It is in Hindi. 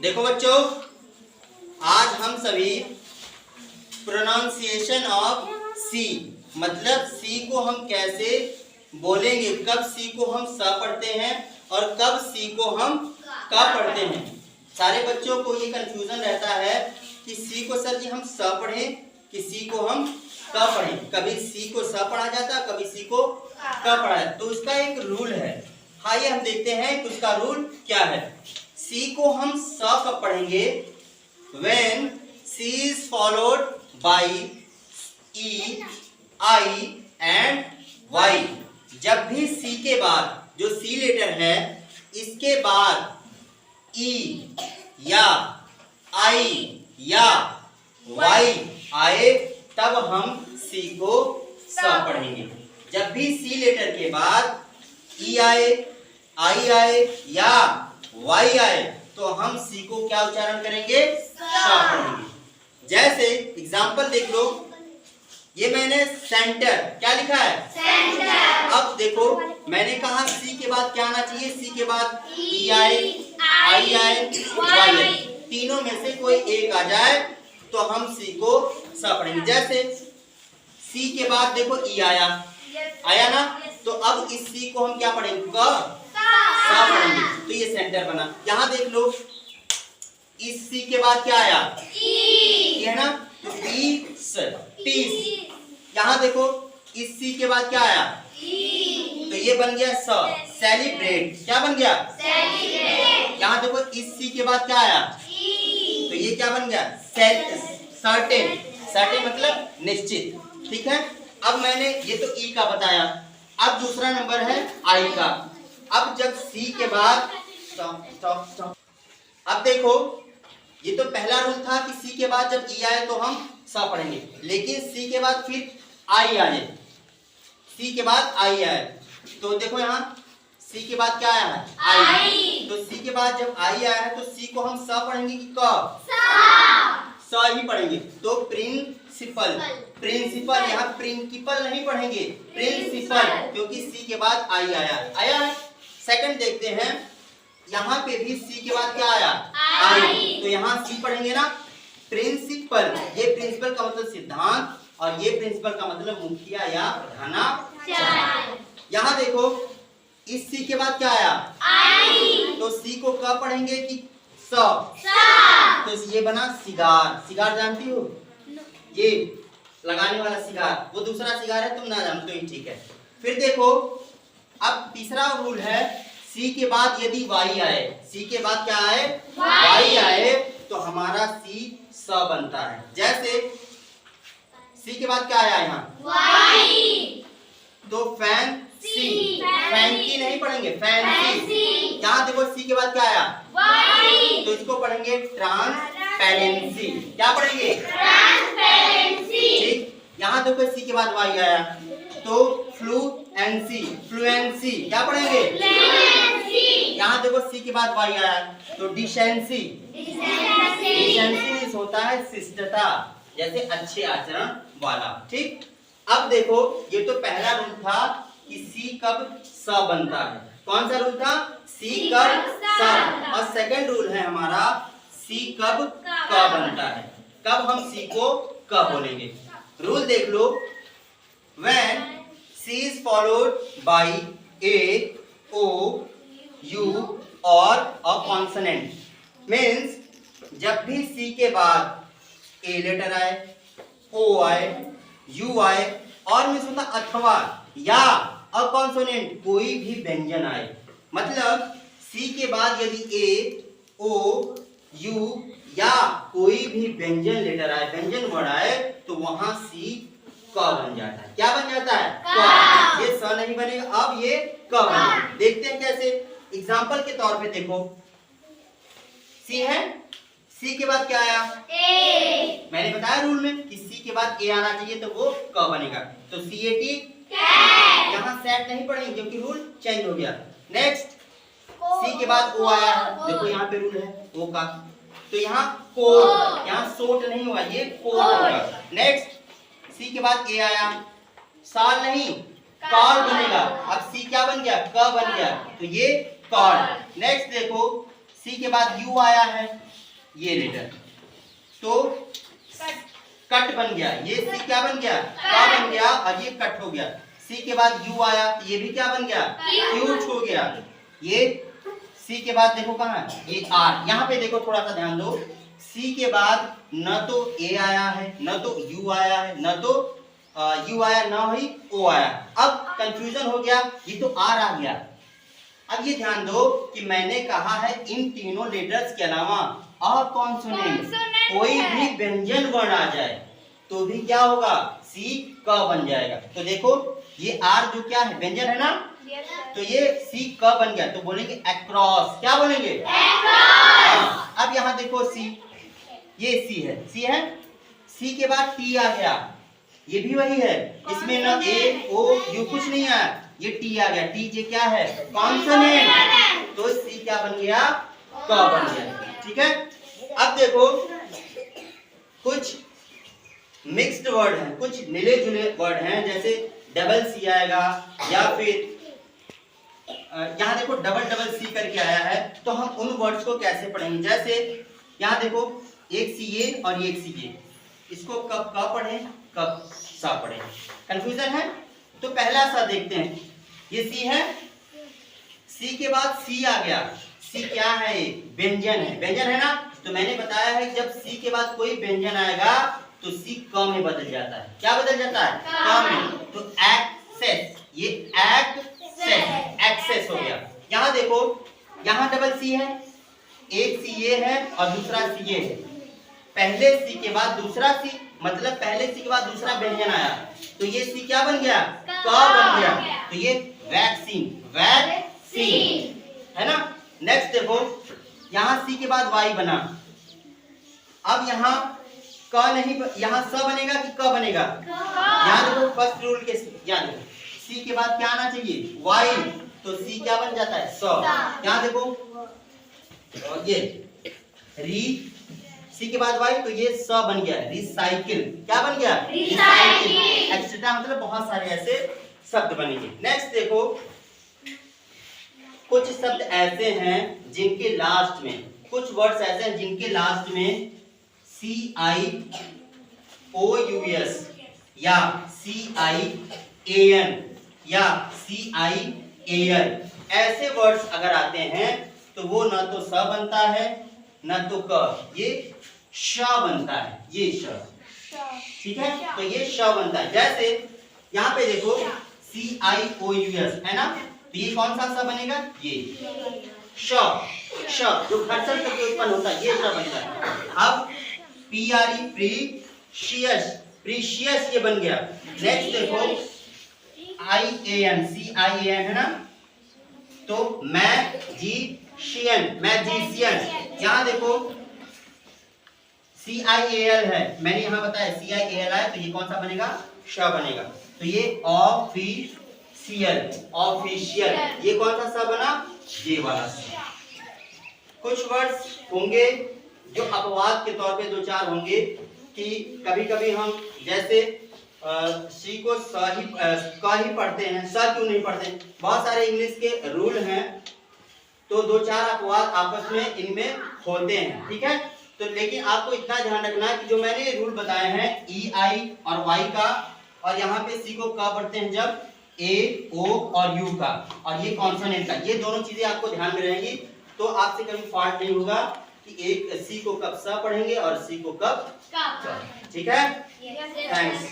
देखो बच्चों, आज हम सभी प्रोनाउंसिएशन ऑफ सी मतलब सी को हम कैसे बोलेंगे, कब सी को हम स पढ़ते हैं और कब सी को हम क पढ़ते हैं। सारे बच्चों को ये कंफ्यूजन रहता है कि सी को सर जी हम स पढ़ें कि सी को हम क पढ़ें। कभी सी को स पढ़ा जाता है, कभी सी को क पढ़ा जाता है। तो इसका एक रूल है। आइए हम देखते हैं कि उसका रूल क्या है। सी को हम स कब पढ़ेंगे? When C is followed by E, I and Y। जब भी C के बाद जो C लेटर है इसके बाद E या I या Y आए तब हम C को स पढ़ेंगे। जब भी C लेटर के बाद E आए, I आए या Y आए तो हम सी को क्या उच्चारण करेंगे? स पढ़ेंगे। जैसे एग्जाम्पल देख लो, ये मैंने सेंटर क्या लिखा है? सेंटर। अब देखो मैंने कहा सी के बाद क्या आना चाहिए? सी के बाद ई आए, आई आए, वाई आए। तीनों में से कोई एक आ जाए तो हम सी को स पढ़ेंगे। जैसे सी के बाद देखो ई आया, आया ना, तो अब इस सी को हम क्या पढ़ेंगे? क पढ़ेंगे। तो ये सेंटर बना। यहाँ देख लो, इस सी के बाद क्या आया? ई है ना, तो टीस। यहाँ देखो इस सी के बाद क्या आया? ई, तो ये बन गया स, सेलिब्रेट। क्या बन गया? सेलिब्रेट। यहाँ देखो इस सी के बाद क्या आया? ई, तो ये क्या बन गया? सर्टेन। सर्टेन मतलब निश्चित। ठीक है, अब मैंने ये तो ई का बताया। अब दूसरा नंबर है आई का। अब जब सी के बाद स्टॉप। अब देखो ये तो पहला रूल था कि सी के बाद जब ई आए तो हम स पढ़ेंगे, लेकिन सी के बाद फिर आई आए, सी के बाद आई आए तो देखो यहाँ सी के बाद क्या आया है? आई। तो सी के बाद जब आई आया है तो सी को हम स पढ़ेंगे कि क? स ही पढ़ेंगे। तो प्रिंसिपल, प्रिंसिपल, यहाँ प्रिंसिपल नहीं पढ़ेंगे, प्रिंसिपल, क्योंकि सी के बाद आई आया है। सेकंड देखते हैं, यहाँ पे भी सी के बाद क्या आया? आई। तो यहाँ सी पढ़ेंगे ना, प्रिंसिपल। ये प्रिंसिपल का मतलब सिद्धांत और ये प्रिंसिपल का मतलब मुखिया या प्रधानाचार्य। यहाँ देखो इस सी के बाद क्या आया? आई। तो सी को कब पढ़ेंगे कि स? तो ये बना सिगार। सिगार जानती हो? ये लगाने वाला सिगार, वो दूसरा सिगार है, तुम ना जानते हो, ठीक है। फिर देखो अब तीसरा रूल है, सी के बाद यदि वाई आए, सी के बाद क्या आए? वाई आए तो हमारा सी स बनता है। जैसे सी के बाद क्या आया यहाँ? वाई। तो फैंसी, फैंसी नहीं पढ़ेंगे, फैंसी। यहाँ देखो सी के बाद क्या आया? वाई। तो इसको पढ़ेंगे ट्रांसपेरेंसी। क्या पढ़ेंगे? ट्रांसपेरेंसी। ठीक, यहाँ देखो सी के बाद वाई आया तो फ्लुएंसी, फ्लुएंसी। क्या पढ़ेंगे? फ्लुएंसी। यहाँ देखो सी के बाद वाई आया तो डिसेंसी, डिसेंसी मींस होता है शिष्टता, जैसे अच्छे आचरण वाला। ठीक, अब देखो ये तो पहला रूल था कि सी कब स बनता है। कौन सा रूल था? सी कब स। और सेकंड रूल है हमारा सी कब क बनता है। कब हम सी को क बोलेंगे? रूल देख लो, when C is followed by A, O, U or a consonant, means जब भी C के बाद A लेटर आए, O आए, U आए और मीन्स होता अथवा या अ कॉन्सोनेंट कोई भी व्यंजन आए, मतलब C के बाद यदि A, O, U या कोई भी व्यंजन लेटर आए, व्यंजन वर्ड आए तो वहां सी क बन जाता है। क्या बन जाता है? क। ये स नहीं बनेगा, अब ये क बनेगा। देखते हैं कैसे। एग्जाम्पल के तौर पे देखो, सी है, सी के बाद क्या आया? ए। मैंने बताया रूल में कि सी के बाद ए आना चाहिए तो वो क बनेगा। तो CAT, यहाँ सेट नहीं पढ़ेंगे क्योंकि रूल चेंज हो गया। नेक्स्ट सी के बाद ओ आया है, देखो यहाँ पे रूल है ओ का, तो यहाँ कोट, यहाँ सोट नहीं हुआ, ये कोट होगा। नेक्स्ट सी के बाद ए आया, साल नहीं कॉल बनेगा। अब सी क्या बन गया? क बन गया, तो ये कॉल। नेक्स्ट देखो सी के बाद यू आया है, ये लेटर, तो कट बन गया, ये सी क्या बन गया, का बन गया, और ये कट हो गया। सी के बाद यू आया तो ये भी क्या बन गया, क्यूट हो गया। ये सी के बाद देखो कहाँ है, ये आर, यहाँ पे देखो थोड़ा सा ध्यान दो, सी के बाद न तो ए आया है, न तो यू आया है, न तो यू आया, न ही ओ आया। अब कंफ्यूजन हो गया, ये तो आर आ गया। अब ये ध्यान दो कि मैंने कहा है इन तीनों लेटर्स के अलावा अकॉन्सोनेंट कोई भी व्यंजन वर्ण आ जाए तो भी क्या होगा, सी क बन जाएगा। तो देखो ये आर जो क्या है, व्यंजन है ना, तो ये सी क बन गया, तो बोलेंगे अक्रॉस, क्या बोलेंगे, अक्रॉस। अब यहाँ देखो सी, ये सी है, सी है, सी के बाद टी आ गया, ये भी वही है, इसमें ना ए ओ यू कुछ नहीं है, ये टी आ गया, टी जे क्या है, कॉन्सोनेंट, तो सी क्या बन गया, क बन गया। ठीक है। अब देखो कुछ मिक्स्ड वर्ड हैं, कुछ मिले जुले वर्ड हैं, जैसे डबल सी आएगा, या फिर यहाँ देखो डबल डबल सी करके आया है, तो हम उन वर्ड्स को कैसे पढ़ेंगे। जैसे यहाँ देखो एक सी ए और एक सी ए, इसको कब का पढ़े, कब सा पढ़े, कंफ्यूजन है। तो पहला सा देखते हैं, ये सी है, सी के बाद सी आ गया, सी क्या है, व्यंजन है, व्यंजन है ना, तो मैंने बताया है जब सी के बाद कोई व्यंजन आएगा तो सी क में बदल जाता है, क्या बदल जाता है, क में, तो एक्सेस, ये एक्सेस हो गया। यहाँ देखो, यहाँ डबल सी है, एक सी ये है और दूसरा सी ये है, पहले सी के बाद दूसरा सी, मतलब पहले सी के बाद दूसरा व्यंजन आया, तो ये सी क्या बन गया, क बन गया, तो ये वैक्सीन, वैक्सीन है ना। नेक्स्ट देखो, यहाँ सी के बाद वाई बना, अब यहाँ क नहीं, यहाँ स बनेगा कि क बनेगा, यहाँ देखो फर्स्ट रूल के याद है, सी के बाद क्या आना चाहिए, वाई, तो सी क्या बन जाता है, स। यहाँ देखो ये री, सी के बाद वाई, तो ये स बन गया, रिसाइकिल, क्या बन गया, रिसाइकिल, एक्सेट्रा, मतलब बहुत सारे ऐसे शब्द बनेंगे। नेक्स्ट देखो, कुछ शब्द ऐसे हैं जिनके लास्ट में, कुछ वर्ड्स ऐसे हैं जिनके लास्ट में CIOUS या CIAN या CIAL ऐसे वर्ड्स अगर आते हैं तो वो न तो स बनता है न तो क, ये श बनता है, ये श, ठीक है, तो ये श बनता है। जैसे यहाँ पे देखो CIOUS है ना, तो ये कौन सा स बनेगा, ये श, जो घर्षण करके उत्पन्न होता है, ये श बनता है। अब PRE प्रीशियस, प्रीशियस ये बन गया। नेक्स्ट देखो IAN, CIAN है ना, तो मैजिशियन, मैजिशियन, यहाँ देखो CIAL है, मैंने यहाँ बताया CIAL है, तो ये कौन सा बनेगा, श बनेगा, तो ये ऑफिशियल, ऑफिशियल, ये कौन सा स बना, ये वाला स। कुछ वर्ड्स होंगे जो अपवाद के तौर पे दो चार होंगे कि कभी कभी हम जैसे सी को क ही पढ़ते हैं, स क्यों नहीं पढ़ते, बहुत सारे इंग्लिश के रूल हैं, तो दो चार अपवाद आपस में इनमें होते हैं, ठीक है। तो लेकिन आपको इतना ध्यान रखना है कि जो मैंने रूल बताए हैं ई आई और वाई का, और यहाँ पे सी को क पढ़ते हैं जब ए ओ और यू का, और ये कॉन्सोनेंट का, ये दोनों चीजें आपको ध्यान में रहेंगी, तो आपसे कभी फॉल्ट नहीं होगा कि एक सी को कब स पढ़ेंगे और सी को कब, ठीक है। थैंक्स।